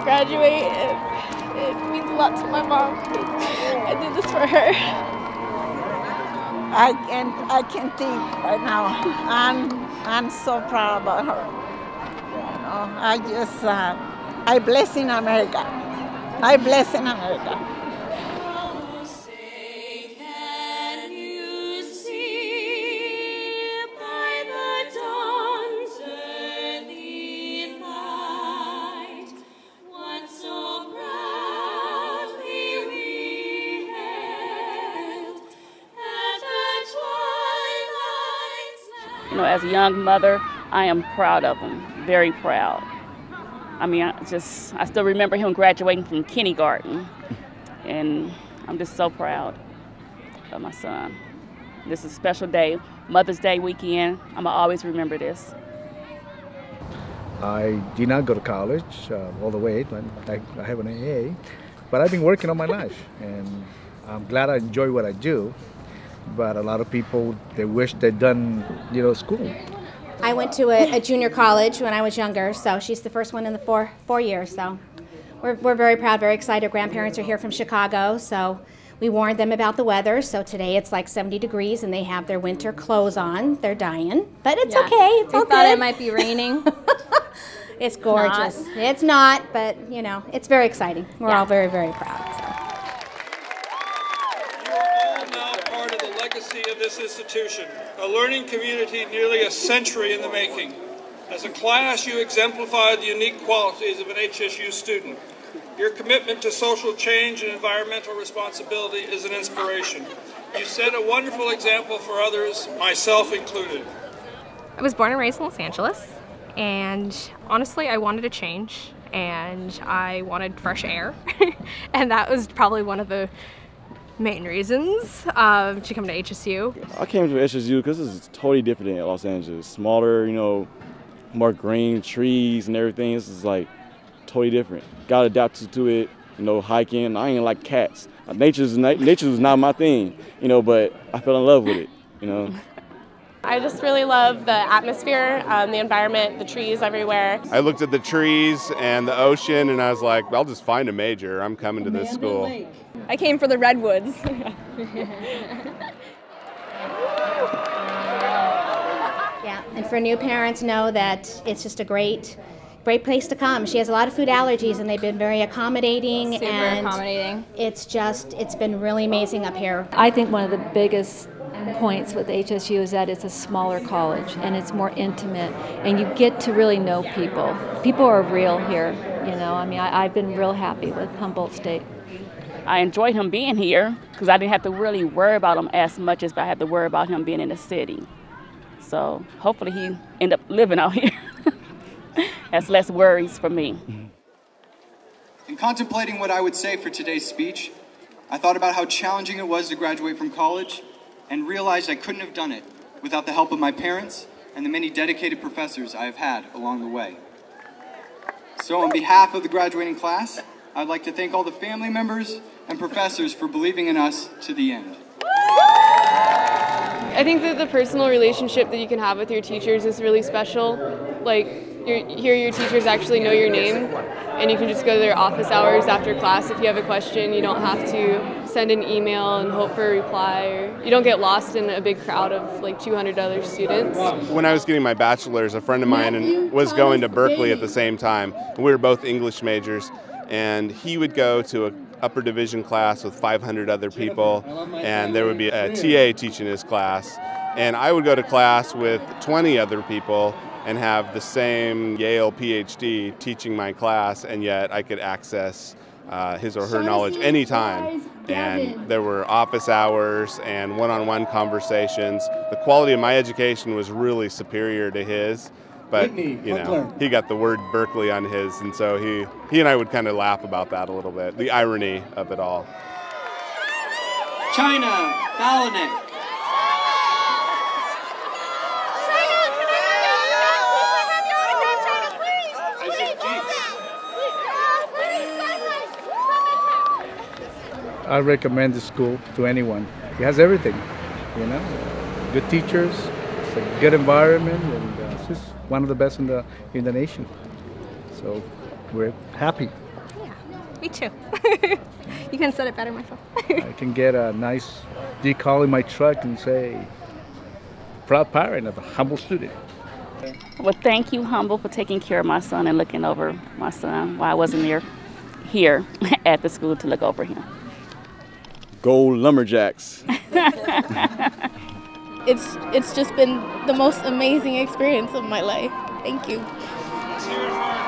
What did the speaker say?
graduate, and it means a lot to my mom because I did this for her. I can't think right now. I'm so proud about her. You know, I bless in America. I bless in America. You know, as a young mother, I am proud of him, very proud. I mean, I still remember him graduating from kindergarten, and I'm just so proud of my son. This is a special day, Mother's Day weekend. I'm gonna always remember this. I did not go to college all the way. I have an AA, but I've been working all my life, and I'm glad I enjoy what I do. But a lot of people, they wish they'd done, you know, school. I went to a junior college when I was younger, so she's the first one in the four years. So we're very proud, very excited. Our grandparents are here from Chicago, so we warned them about the weather. So today it's like 70 degrees, and they have their winter clothes on. They're dying, but it's okay. It's all good. We thought it might be raining. It's gorgeous. It's not, but you know, it's very exciting. We're all very, very proud. So. Of this institution, a learning community nearly a century in the making. As a class, you exemplified the unique qualities of an HSU student. Your commitment to social change and environmental responsibility is an inspiration. You set a wonderful example for others, myself included. I was born and raised in Los Angeles, and honestly, I wanted to change, and I wanted fresh air, and that was probably one of the main reasons to come to HSU. I came to HSU because it's totally different than Los Angeles. Smaller, you know, more green, trees and everything. This is like totally different. Got adapted to it, you know, hiking. I ain't like cats. Nature was not my thing, you know, but I fell in love with it, you know. I just really love the atmosphere, the environment, the trees everywhere. I looked at the trees and the ocean and I was like, I'll just find a major. I'm coming to this school. I came for the redwoods. Yeah, and for new parents, know that it's just a great place to come. She has a lot of food allergies, and they've been very accommodating. Super accommodating. It's been really amazing up here. I think one of the biggest points with HSU is that it's a smaller college and it's more intimate, and you get to really know people. People are real here, you know. I mean, I've been real happy with Humboldt State. I enjoyed him being here because I didn't have to really worry about him as much as I had to worry about him being in the city. So hopefully he end up living out here. That's less worries for me. In contemplating what I would say for today's speech, I thought about how challenging it was to graduate from college and realized I couldn't have done it without the help of my parents and the many dedicated professors I have had along the way. So on behalf of the graduating class, I'd like to thank all the family members and professors for believing in us to the end. I think that the personal relationship that you can have with your teachers is really special. Like, your teachers actually know your name, and you can just go to their office hours after class if you have a question. You don't have to send an email and hope for a reply, or you don't get lost in a big crowd of like 200 other students. When I was getting my bachelor's, a friend of mine was going to Berkeley at the same time. We were both English majors, and he would go to an upper division class with 500 other people, and there would be a TA teaching his class, and I would go to class with 20 other people and have the same Yale PhD teaching my class, and yet I could access his or her knowledge anytime. And there were office hours and one-on-one conversations. The quality of my education was really superior to his, but you know, he got the word Berkeley on his, and so he and I would kind of laugh about that a little bit, the irony of it all. China, Balanek. I recommend the school to anyone. It has everything, you know, good teachers, it's a good environment, and it's just one of the best in the nation. So we're happy. Me too. You can said it better myself. I can get a nice decal in my truck and say, proud parent of a Humboldt student. Well, thank you, Humboldt, for taking care of my son and looking over my son while I wasn't here at the school to look over him. Gold Lumberjacks. It's just been the most amazing experience of my life. Thank you. Let's hear it for